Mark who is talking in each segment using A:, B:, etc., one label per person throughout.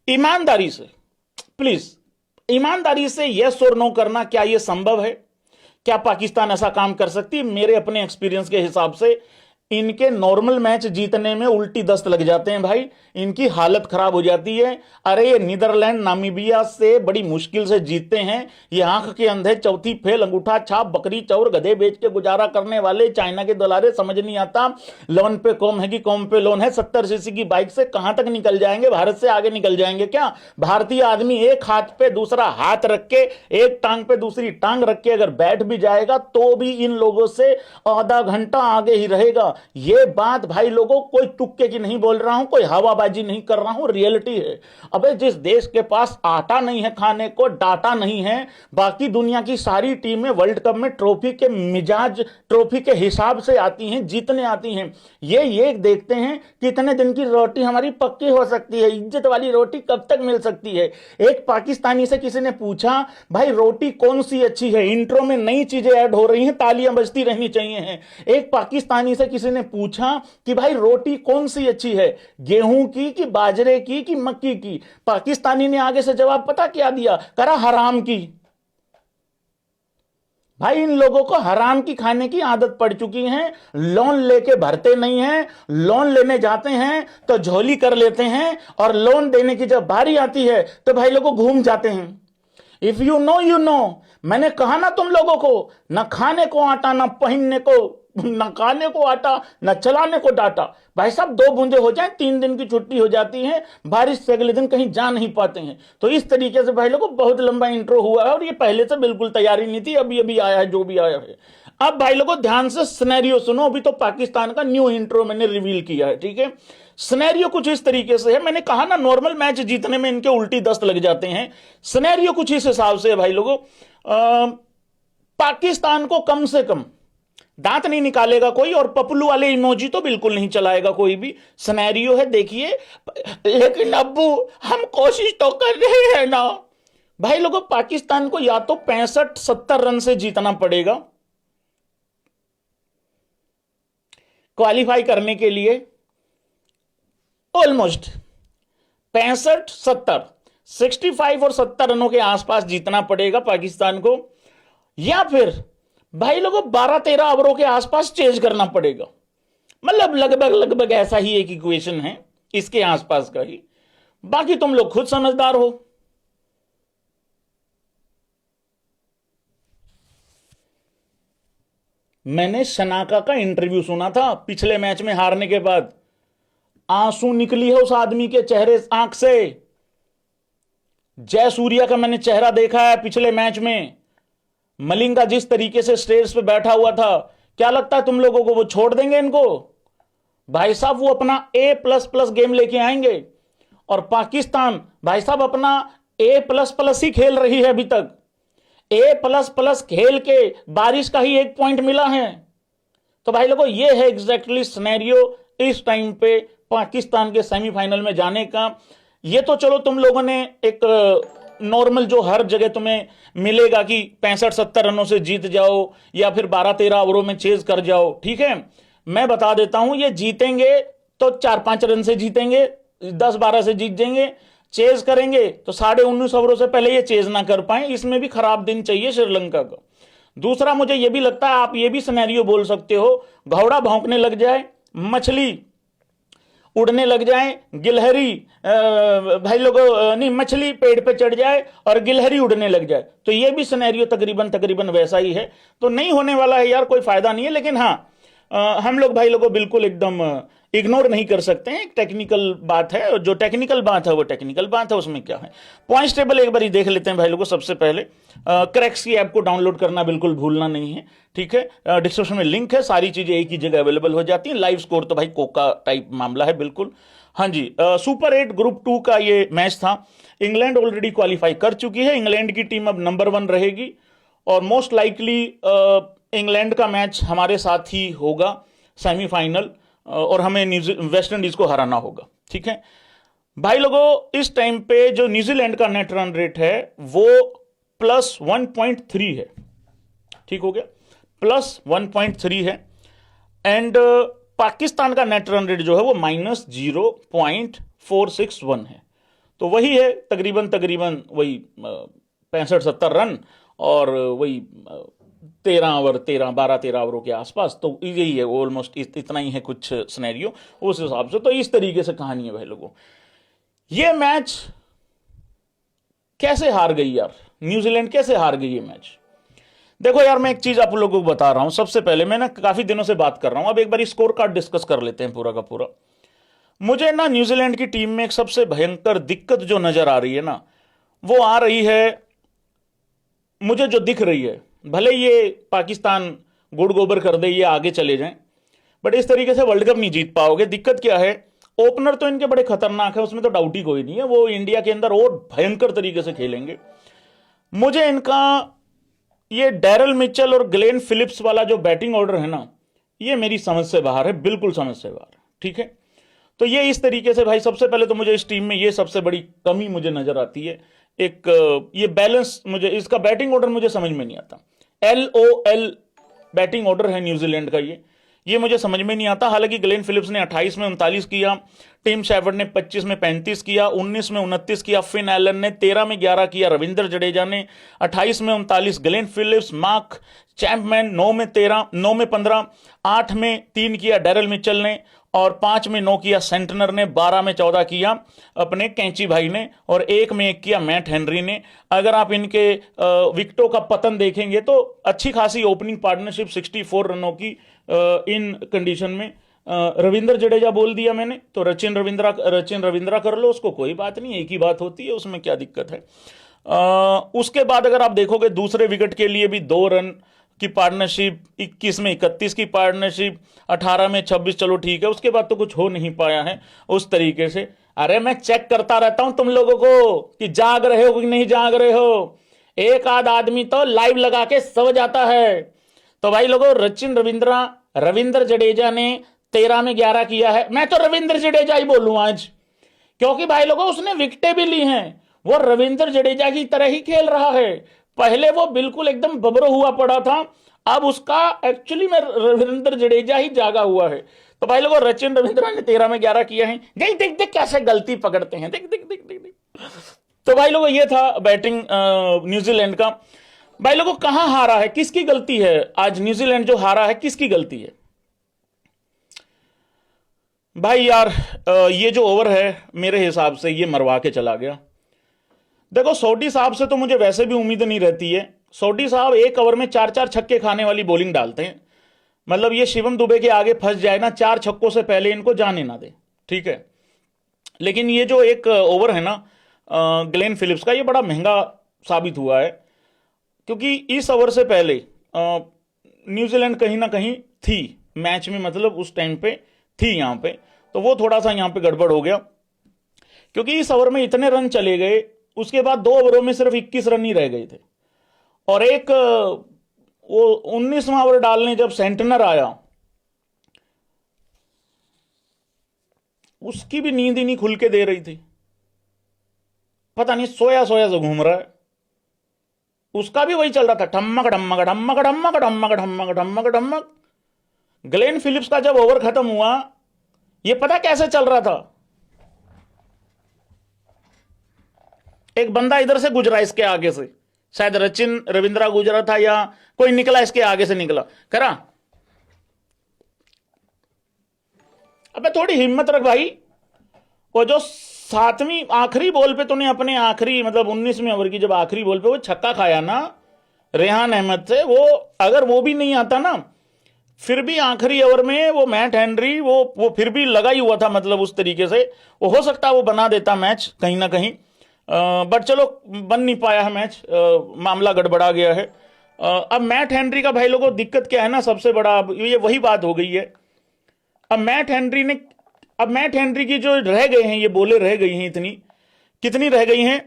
A: ईमानदारी से, प्लीज ईमानदारी से यस और नो करना, क्या यह संभव है? क्या पाकिस्तान ऐसा काम कर सकती है? मेरे अपने एक्सपीरियंस के हिसाब से इनके नॉर्मल मैच जीतने में उल्टी दस्त लग जाते हैं भाई, इनकी हालत खराब हो जाती है। अरे ये नीदरलैंड नामीबिया से बड़ी मुश्किल से जीतते हैं, ये आंख के अंधे चौथी फेल अंगूठा छाप बकरी चौर गधे बेच के गुजारा करने वाले चाइना के दुलारे, समझ नहीं आता लोन पे कौम है कि कौम पे लोन है। 70 सीसी की बाइक से कहां तक निकल जाएंगे? भारत से आगे निकल जाएंगे क्या? भारतीय आदमी एक हाथ पे दूसरा हाथ रख के, एक टांग पे दूसरी टांग रख के अगर बैठ भी जाएगा तो भी इन लोगों से आधा घंटा आगे ही रहेगा। ये बात भाई लोगों कोई तुक्के की नहीं बोल रहा हूं, कोई हवाबाजी नहीं कर रहा हूं, रियलिटी है। अबे जिस देश के पास आटा नहीं है खाने को, डाटा नहीं है, बाकी दुनिया की सारी टीमें वर्ल्ड कप में ट्रॉफी के मिजाज, ट्रॉफी के हिसाब से आती हैं, जीतने आती हैं। ये देखते हैं कितने दिन की रोटी हमारी पक्की हो सकती है, इज्जत वाली रोटी कब तक मिल सकती है। एक पाकिस्तानी से किसी ने पूछा भाई रोटी कौन सी अच्छी है, इंट्रो में नई चीजें ऐड हो रही हैं, तालियां बजती रहनी चाहिए हैं। एक पाकिस्तानी से किसी ने पूछा कि भाई रोटी कौन सी अच्छी है, गेहूं की कि बाजरे की कि मक्की की? पाकिस्तानी ने आगे से जवाब पता क्या दिया? करा हराम की। भाई इन लोगों को हराम की खाने की आदत पड़ चुकी है, लोन लेके भरते नहीं है, लोन लेने जाते हैं तो झोली कर लेते हैं, और लोन देने की जब बारी आती है तो भाई लोगों घूम जाते हैं। If you know you know. मैंने कहा ना तुम लोगों को, न खाने को आटा, न पहनने को, न खाने को आटा, न चलाने को डाटा। भाई साहब 2 बूंदे हो जाए 3 दिन की छुट्टी हो जाती है, बारिश से अगले दिन कहीं जा नहीं पाते हैं। तो इस तरीके से भाई लोगों बहुत लंबा इंट्रो हुआ है, और ये पहले से बिल्कुल तैयारी नहीं थी, अभी अभी आया है जो भी आया है। अब भाई लोगों ध्यान से सिनेरियो सुनो, अभी तो पाकिस्तान का न्यू इंट्रो मैंने रिवील किया है, ठीक है। सिनेरियो कुछ इस तरीके से है, मैंने कहा ना नॉर्मल मैच जीतने में इनके उल्टी दस्त लग जाते हैं। सिनेरियो कुछ इस हिसाब से है भाई लोगों, पाकिस्तान को कम से कम दांत नहीं निकालेगा कोई, और पपलू वाले इमोजी तो बिल्कुल नहीं चलाएगा कोई भी। सिनेरियो है देखिए, लेकिन अब्बू हम कोशिश तो कर रहे हैं ना। भाई लोगों पाकिस्तान को या तो 65-70 रन से जीतना पड़ेगा क्वालिफाई करने के लिए, ऑलमोस्ट 65-70, 65 और 70 रनों के आसपास जीतना पड़ेगा पाकिस्तान को, या फिर भाई लोगों 12-13 ओवरों के आसपास चेज करना पड़ेगा। मतलब लगभग ऐसा ही एक इक्वेशन है, इसके आसपास का ही। बाकी तुम लोग खुद समझदार हो। मैंने शनाका का इंटरव्यू सुना था पिछले मैच में हारने के बाद, आंसू निकली है उस आदमी के चेहरे आंख से। जयसूर्या का मैंने चेहरा देखा है पिछले मैच में, मलिंगा जिस तरीके से स्टेज पे बैठा हुआ था, क्या लगता है तुम लोगों को वो छोड़ देंगे इनको? भाई साहब वो अपना A++ गेम लेके आएंगे, और पाकिस्तान भाई साहब अपना A++ ही खेल रही है अभी तक। A++ खेल के बारिश का ही 1 पॉइंट मिला है। तो भाई लोगों ये है एग्जैक्टली सिनेरियो इस टाइम पे पाकिस्तान के सेमीफाइनल में जाने का। ये तो चलो तुम लोगों ने एक नॉर्मल जो हर जगह तुम्हें मिलेगा कि 65-70 रनों से जीत जाओ, या फिर 12-13 ओवरों में चेज कर जाओ, ठीक है। मैं बता देता हूं, ये जीतेंगे तो 4-5 रन से जीतेंगे, 10-12 से जीत जाएंगे। चेज करेंगे तो 19.5 ओवरों से पहले ये चेज ना कर पाए, इसमें भी खराब दिन चाहिए श्रीलंका का। दूसरा मुझे ये भी लगता है, आप ये भी सिनेरियो बोल सकते हो, घोड़ा भौंकने लग जाए, मछली उड़ने लग जाए, गिलहरी भाई लोगों नहीं, मछली पेड़ पे चढ़ जाए और गिलहरी उड़ने लग जाए, तो ये भी सिनेरियो तकरीबन वैसा ही है। तो नहीं होने वाला है यार, कोई फायदा नहीं है। लेकिन हाँ हम लोग भाई लोगों बिल्कुल एकदम इग्नोर नहीं कर सकते हैं, एक टेक्निकल बात है, और जो टेक्निकल बात है वो टेक्निकल बात है, उसमें क्या है। पॉइंट्स टेबल एक बार देख लेते हैं भाई लोगों। सबसे पहले क्रैक्स की ऐप को डाउनलोड करना बिल्कुल भूलना नहीं है, ठीक है। डिस्क्रिप्शन में लिंक है, सारी चीजें एक ही जगह अवेलेबल हो जाती हैं। लाइव स्कोर तो भाई कोका टाइप मामला है बिल्कुल। हाँ जी, सुपर 8 ग्रुप 2 का ये मैच था। इंग्लैंड ऑलरेडी क्वालिफाई कर चुकी है, इंग्लैंड की टीम अब नंबर 1 रहेगी, और मोस्ट लाइकली इंग्लैंड का मैच हमारे साथ ही होगा सेमीफाइनल, और हमें वेस्ट इंडीज को हराना होगा, ठीक है भाई लोगों। इस टाइम पे जो न्यूजीलैंड का नेट रन रेट है वो +1.3 है, ठीक हो गया, +1.3 है। एंड पाकिस्तान का नेट रन रेट जो है वो -0.461 है। तो वही है तकरीबन तकरीबन वही 65-70 रन और वही 13 ओवर 12-13 ओवरों के आसपास, तो यही है ऑलमोस्ट इतना ही है कुछ सिनेरियो उस हिसाब से। तो इस तरीके से कहानी है भाई लोगों। ये मैच कैसे हार गई यार, न्यूजीलैंड कैसे हार गई ये मैच? देखो यार, मैं एक चीज आप लोगों को बता रहा हूं। सबसे पहले मैं ना काफी दिनों से बात कर रहा हूं, अब एक बार स्कोर कार्ड डिस्कस कर लेते हैं पूरा का पूरा। मुझे ना न्यूजीलैंड की टीम में एक सबसे भयंकर दिक्कत जो नजर आ रही है ना, वो आ रही है, मुझे जो दिख रही है, भले ये पाकिस्तान गुड़ गोबर कर दे, ये आगे चले जाएं, बट इस तरीके से वर्ल्ड कप नहीं जीत पाओगे। दिक्कत क्या है, ओपनर तो इनके बड़े खतरनाक है, उसमें तो डाउट ही कोई नहीं है, वो इंडिया के अंदर और भयंकर तरीके से खेलेंगे। मुझे इनका ये डैरल मिचेल और ग्लेन फिलिप्स वाला जो बैटिंग ऑर्डर है ना, ये मेरी समझ से बाहर है, बिल्कुल समझ से बाहर है। ठीक है, तो ये इस तरीके से भाई, सबसे पहले तो मुझे इस टीम में ये सबसे बड़ी कमी मुझे नजर आती है। एक ये बैलेंस, मुझे इसका बैटिंग ऑर्डर मुझे समझ में नहीं आता। LOL बैटिंग ऑर्डर है न्यूजीलैंड का, ये मुझे समझ में नहीं आता। हालांकि ग्लेन फिलिप्स ने 28 में 39 किया, टिम शेफर्ड ने 25 में 35 किया, 19 में 29 किया, फिन एलन ने 13 में 11 किया, रविंद्र जडेजा ने 28 में 39, ग्लेन फिलिप्स, मार्क चैंपमैन 9 में 13, 9 में 15, 8 में 3 किया डैरल मिचेल ने, और 5 में 9 किया सेंटनर ने, 12 में 14 किया अपने कैंची भाई ने, और 1 में 1 किया मैट हेनरी ने। अगर आप इनके विकेटों का पतन देखेंगे तो अच्छी खासी ओपनिंग पार्टनरशिप 64 रनों की इन कंडीशन में। रविंद्र जडेजा बोल दिया मैंने, तो रचिन रविंद्रा कर लो, उसको कोई बात नहीं, एक ही बात होती है, उसमें क्या दिक्कत है। उसके बाद अगर आप देखोगे दूसरे विकेट के लिए भी 2 रन की पार्टनरशिप, 21 में 31 की पार्टनरशिप, 18 में 26, चलो ठीक है। उसके बाद तो कुछ हो नहीं पाया है उस तरीके से। अरे मैं चेक करता रहता हूं तुम लोगों को कि जाग रहे हो कि नहीं जाग रहे हो। एक आध आदमी तो लाइव लगा के सो जाता है। तो भाई लोगों, रविंद्र जडेजा ने 13 में 11 किया है। मैं तो रविंद्र जडेजा ही बोलूं आज, क्योंकि भाई लोगों उसने विकेटें भी ली हैं, वो रविंद्र जडेजा की तरह ही खेल रहा है। पहले वो बिल्कुल एकदम बबरो हुआ पड़ा था, अब उसका एक्चुअली में रविंद्र जडेजा ही जागा हुआ है। तो भाई लोगों, रचिन रविंद्रा ने 13 में 11 किया है। देख देख देख कैसे गलती पकड़ते हैं, देख देख देख देख देख। तो भाई लोगों, ये था बैटिंग न्यूजीलैंड का। भाई लोगों, कहां हारा है, किसकी गलती है? आज न्यूजीलैंड जो हारा है, किसकी गलती है? भाई यार, ये जो ओवर है मेरे हिसाब से ये मरवा के चला गया। देखो, सोडी साहब से तो मुझे वैसे भी उम्मीद नहीं रहती है। सोडी साहब 1 ओवर में 4-4 छक्के खाने वाली बॉलिंग डालते हैं। मतलब ये शिवम दुबे के आगे फंस जाए ना, 4 छक्कों से पहले इनको जाने ना दे, ठीक है। लेकिन ये जो एक ओवर है ना ग्लेन फिलिप्स का, ये बड़ा महंगा साबित हुआ है, क्योंकि इस ओवर से पहले न्यूजीलैंड कहीं ना कहीं थी मैच में, मतलब उस टाइम पे थी यहां पे, तो वो थोड़ा सा यहां पे गड़बड़ हो गया, क्योंकि इस ओवर में इतने रन चले गए, उसके बाद 2 ओवरों में सिर्फ 21 रन ही रह गए थे। और एक वो 19वां ओवर डालने जब सेंटनर आया, उसकी भी नींद ही नहीं खुल के दे रही थी, पता नहीं सोया सोया से घूम रहा है। उसका भी वही चल रहा था, ठम्मक ठम्मक ठम्मक ठम्मक ठम्मक ठम्मक ठम्मक ठम्मक। ग्लेन फिलिप्स का जब ओवर खत्म हुआ, ये पता कैसे चल रहा था, एक बंदा इधर से गुजरा इसके आगे से, शायद रचिन रविंद्रा गुजरा था या कोई निकला इसके आगे से, निकला करा, अबे थोड़ी हिम्मत रख भाई। वो जो 7वीं आखिरी बॉल पे तूने अपने आखिरी, मतलब 19वें ओवर की जब आखिरी बॉल पे वो छक्का खाया ना रेहान अहमद से, वो अगर वो भी नहीं आता ना, फिर भी आखिरी ओवर में वो मैट हेनरी वो फिर भी लगा ही हुआ था, मतलब उस तरीके से वो हो सकता है वो बना देता मैच कहीं ना कहीं, बट चलो बन नहीं पाया है मैच, मामला गड़बड़ा गया है। अब मैट हेनरी का भाई लोगों दिक्कत क्या है ना, सबसे बड़ा अब ये वही बात हो गई है। अब मैट हेनरी की जो रह गए हैं, ये बोले रह गई हैं, कितनी रह गई हैं,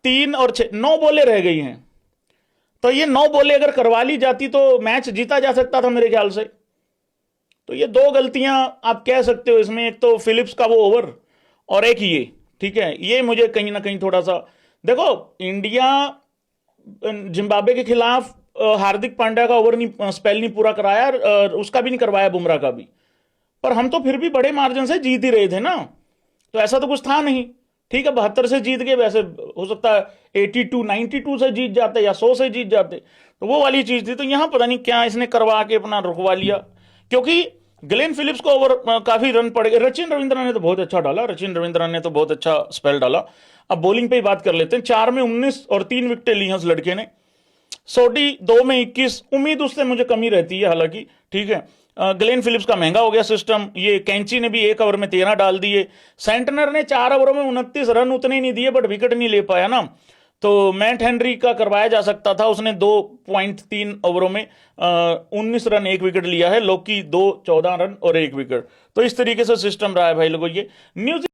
A: 3 और 6, 9 बोले रह गई हैं। तो ये 9 बोले अगर करवा ली जाती तो मैच जीता जा सकता था मेरे ख्याल से। तो ये 2 गलतियां आप कह सकते हो इसमें, एक तो फिलिप्स का वो ओवर और एक ये, ठीक है। ये मुझे कहीं ना कहीं थोड़ा सा, देखो इंडिया जिम्बाब्वे के खिलाफ हार्दिक पांड्या का ओवर नहीं, स्पेल नहीं पूरा कराया, उसका भी नहीं करवाया, बुमराह का भी, पर हम तो फिर भी बड़े मार्जिन से जीत ही रहे थे ना, तो ऐसा तो कुछ था नहीं, ठीक है, 72 से जीत गए, वैसे हो सकता है 82 92 से जीत जाते या 100 से जीत जाते, तो वो वाली चीज थी। तो यहां पता नहीं क्या इसने करवा के अपना रुकवा लिया, क्योंकि ग्लेन फिलिप्स को ओवर काफी रन पड़ गए। रचिन रविंद्रन ने तो बहुत अच्छा डाला, रचिन रविंद्रन ने तो बहुत अच्छा स्पेल डाला। अब बॉलिंग पे ही बात कर लेते हैं। 4 में 19 और 3 विकेटें ली हैं उस लड़के ने। सोडी 2 में 21, उम्मीद उससे मुझे कमी रहती है हालांकि, ठीक है। ग्लेन फिलिप्स का महंगा हो गया सिस्टम। ये कैंची ने भी 1 ओवर में 13 डाल दिए। सेंटनर ने 4 ओवरों में 29 रन उतने नहीं दिए, बट विकेट नहीं ले पाया ना। तो मैट हेनरी का करवाया जा सकता था, उसने 2.3 ओवरों में 19 रन 1 विकेट लिया है। लोकी 2 14 रन और 1 विकेट। तो इस तरीके से सिस्टम रहा है भाई लोगों ये। न्यूजीलैंड